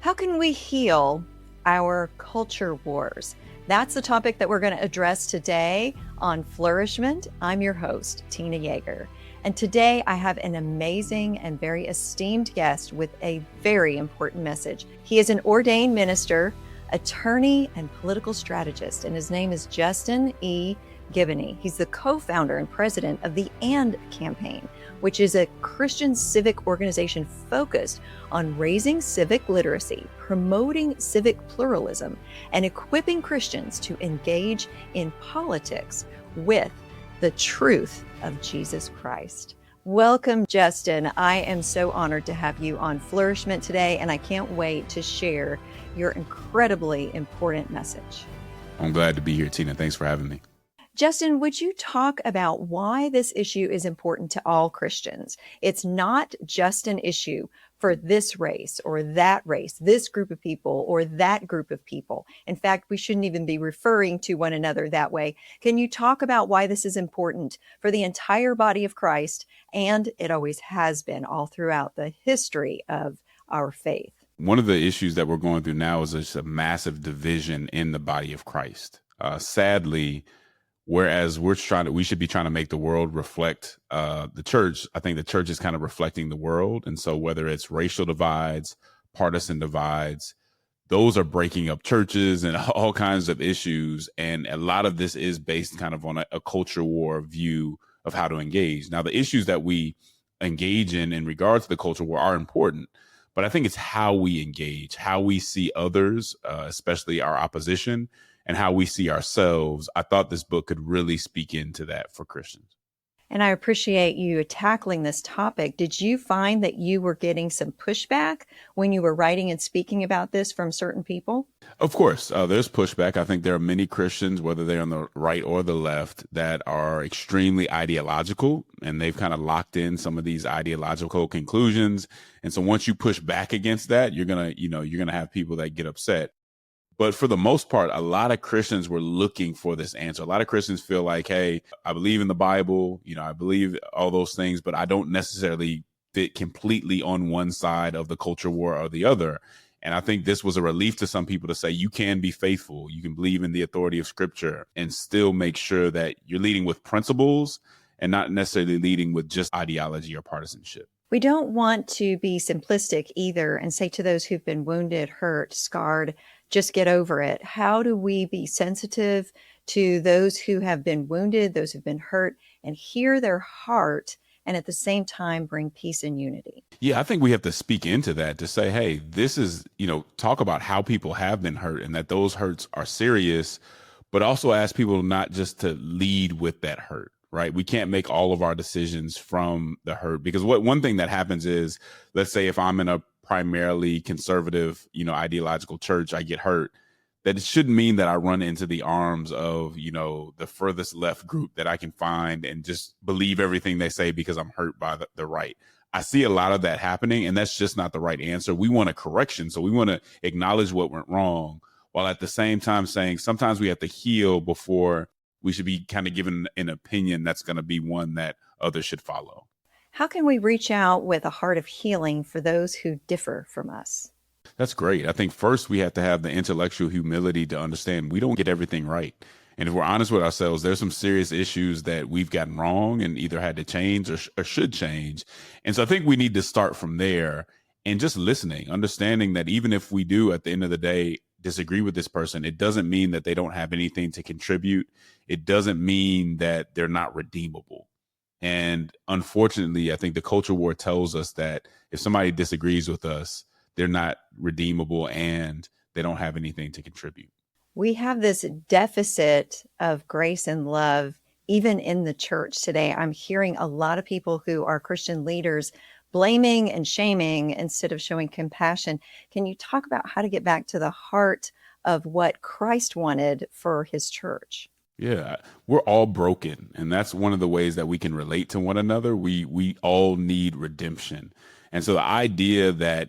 How can we heal our culture wars? That's the topic that we're going to address today on Flourish-Meant. I'm your host, Tina Yeager. And today I have an amazing and very esteemed guest with a very important message. He is an ordained minister, attorney, and political strategist, and his name is Justin E. Giboney. He's the co-founder and president of the AND campaign, which is a Christian civic organization focused on raising civic literacy, promoting civic pluralism, and equipping Christians to engage in politics with the truth of Jesus Christ. Welcome, Justin. I am so honored to have you on Flourish-Meant today, and I can't wait to share your incredibly important message. I'm glad to be here, Tina. Thanks for having me. Justin, would you talk about why this issue is important to all Christians? It's not just an issue for this race or that race, this group of people or that group of people. In fact, we shouldn't even be referring to one another that way. Can you talk about why this is important for the entire body of Christ? And it always has been all throughout the history of our faith. One of the issues that we're going through now is just a massive division in the body of Christ. Sadly, whereas we should be trying to make the world reflect the church, I think the church is kind of reflecting the world. And so whether it's racial divides, partisan divides, those are breaking up churches and all kinds of issues. And a lot of this is based kind of on a culture war view of how to engage. Now, the issues that we engage in regards to the culture war are important, but I think it's how we engage, how we see others, especially our opposition, and how we see ourselves. I thought this book could really speak into that for Christians. And I appreciate you tackling this topic. Did you find that you were getting some pushback when you were writing and speaking about this from certain people? Of course, there's pushback. I think there are many Christians, whether they're on the right or the left, that are extremely ideological, and they've kind of locked in some of these ideological conclusions. And so once you push back against that, you're going to have people that get upset. But for the most part, a lot of Christians were looking for this answer. A lot of Christians feel like, hey, I believe in the Bible, I believe all those things, but I don't necessarily fit completely on one side of the culture war or the other. And I think this was a relief to some people to say you can be faithful. You can believe in the authority of Scripture and still make sure that you're leading with principles and not necessarily leading with just ideology or partisanship. We don't want to be simplistic either and say to those who've been wounded, hurt, scarred, just get over it. How do we be sensitive to those who have been wounded, those who've been hurt, and hear their heart, and at the same time bring peace and unity? Yeah, I think we have to speak into that to say, hey, this is, talk about how people have been hurt and that those hurts are serious, but also ask people not just to lead with that hurt. Right. We can't make all of our decisions from the hurt, because one thing that happens is, let's say if I'm in a primarily conservative, ideological church, I get hurt, that it shouldn't mean that I run into the arms of, the furthest left group that I can find and just believe everything they say because I'm hurt by the right. I see a lot of that happening, and that's just not the right answer. We want a correction. So we want to acknowledge what went wrong, while at the same time saying sometimes we have to heal before we should be kind of given an opinion that's going to be one that others should follow. How can we reach out with a heart of healing for those who differ from us? That's great. I think first we have to have the intellectual humility to understand we don't get everything right. And if we're honest with ourselves, there's some serious issues that we've gotten wrong and either had to change or should change. And so I think we need to start from there and just listening, understanding that even if we do at the end of the day disagree with this person, it doesn't mean that they don't have anything to contribute. It doesn't mean that they're not redeemable. And unfortunately, I think the culture war tells us that if somebody disagrees with us, they're not redeemable and they don't have anything to contribute. We have this deficit of grace and love, even in the church today. I'm hearing a lot of people who are Christian leaders blaming and shaming instead of showing compassion. Can you talk about how to get back to the heart of what Christ wanted for his church? Yeah, we're all broken. And that's one of the ways that we can relate to one another. We all need redemption. And so the idea that,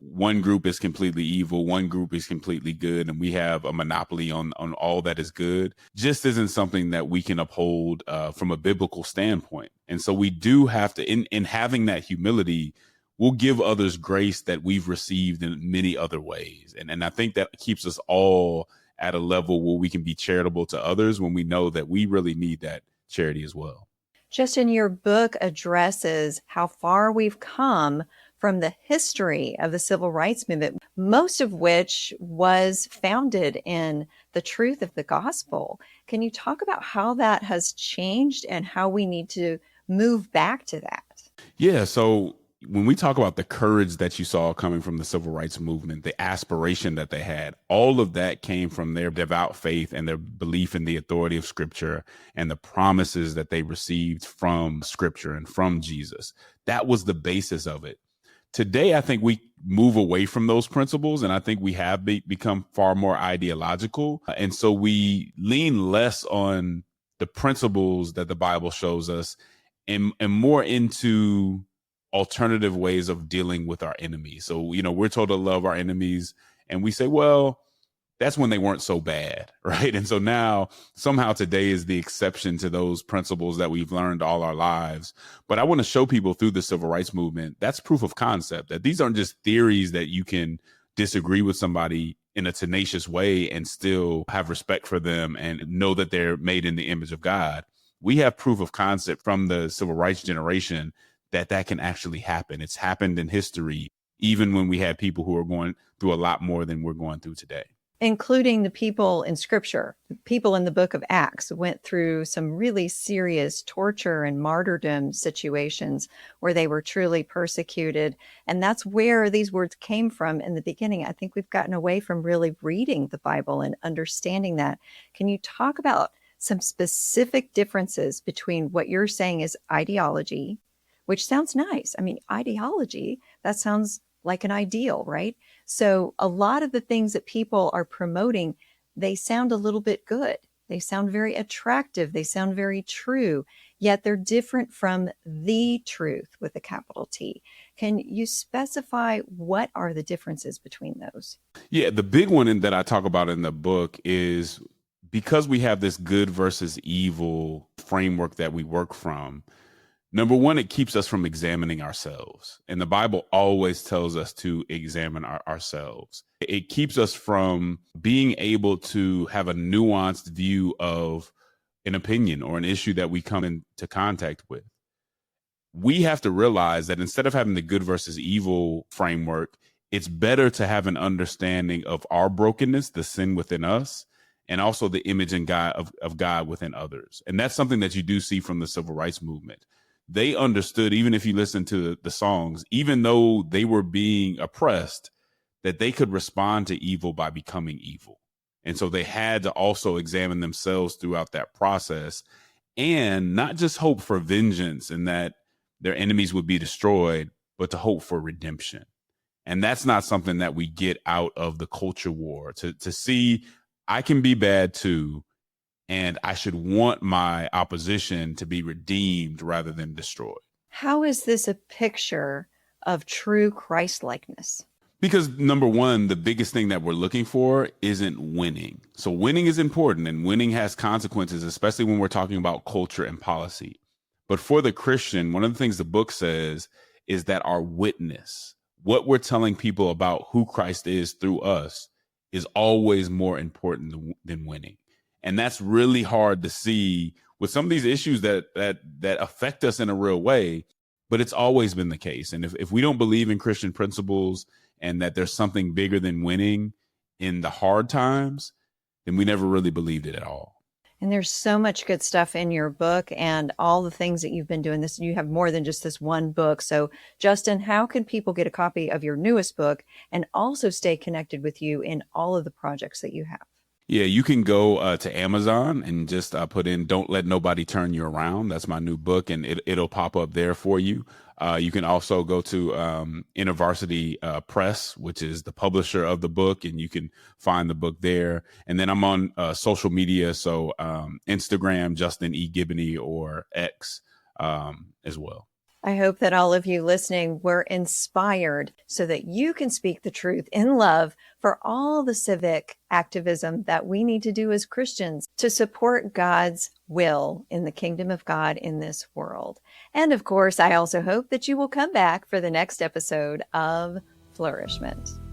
one group is completely evil, one group is completely good, and we have a monopoly on all that is good just isn't something that we can uphold from a biblical standpoint. And so we do have to, in having that humility, we'll give others grace that we've received in many other ways. And I think that keeps us all at a level where we can be charitable to others when we know that we really need that charity as well. Justin, your book addresses how far we've come from the history of the civil rights movement, most of which was founded in the truth of the gospel. Can you talk about how that has changed and how we need to move back to that? Yeah. So when we talk about the courage that you saw coming from the civil rights movement, the aspiration that they had, all of that came from their devout faith and their belief in the authority of Scripture and the promises that they received from Scripture and from Jesus. That was the basis of it. Today, I think we move away from those principles, and I think we have become far more ideological. And so we lean less on the principles that the Bible shows us and more into alternative ways of dealing with our enemies. So, we're told to love our enemies, and we say, well, that's when they weren't so bad, right? And so now somehow today is the exception to those principles that we've learned all our lives. But I want to show people through the civil rights movement, that's proof of concept, that these aren't just theories that you can disagree with somebody in a tenacious way and still have respect for them and know that they're made in the image of God. We have proof of concept from the civil rights generation that can actually happen. It's happened in history, even when we had people who are going through a lot more than we're going through today. Including the people in Scripture. The people in the book of Acts went through some really serious torture and martyrdom situations where they were truly persecuted. And that's where these words came from in the beginning. I think we've gotten away from really reading the Bible and understanding that. Can you talk about some specific differences between what you're saying is ideology, which sounds nice? I mean, ideology, that sounds like an ideal, right? So a lot of the things that people are promoting, they sound a little bit good. They sound very attractive. They sound very true, yet they're different from the truth with a capital T. Can you specify what are the differences between those? Yeah, the big one that I talk about in the book is because we have this good versus evil framework that we work from. Number one, it keeps us from examining ourselves. And the Bible always tells us to examine ourselves. It keeps us from being able to have a nuanced view of an opinion or an issue that we come into contact with. We have to realize that instead of having the good versus evil framework, it's better to have an understanding of our brokenness, the sin within us, and also the image and God of God within others. And that's something that you do see from the civil rights movement. They understood, even if you listen to the songs, even though they were being oppressed, that they could respond to evil by becoming evil. And so they had to also examine themselves throughout that process and not just hope for vengeance and that their enemies would be destroyed, but to hope for redemption. And that's not something that we get out of the culture war, to see I can be bad too. And I should want my opposition to be redeemed rather than destroyed. How is this a picture of true Christ-likeness? Because number one, the biggest thing that we're looking for isn't winning. So winning is important and winning has consequences, especially when we're talking about culture and policy. But for the Christian, one of the things the book says is that our witness, what we're telling people about who Christ is through us, is always more important than winning. And that's really hard to see with some of these issues that affect us in a real way, but it's always been the case. And if we don't believe in Christian principles and that there's something bigger than winning in the hard times, then we never really believed it at all. And there's so much good stuff in your book and all the things that you've been doing. This, you have more than just this one book. So Justin, how can people get a copy of your newest book and also stay connected with you in all of the projects that you have? Yeah, you can go to Amazon and just put in "Don't Let Nobody Turn You Around." That's my new book, and it'll pop up there for you. You can also go to InterVarsity Press, which is the publisher of the book, and you can find the book there. And then I'm on social media, so Instagram, Justin E. Giboney, or X as well. I hope that all of you listening were inspired so that you can speak the truth in love for all the civic activism that we need to do as Christians to support God's will in the kingdom of God in this world. And of course, I also hope that you will come back for the next episode of Flourish-Meant.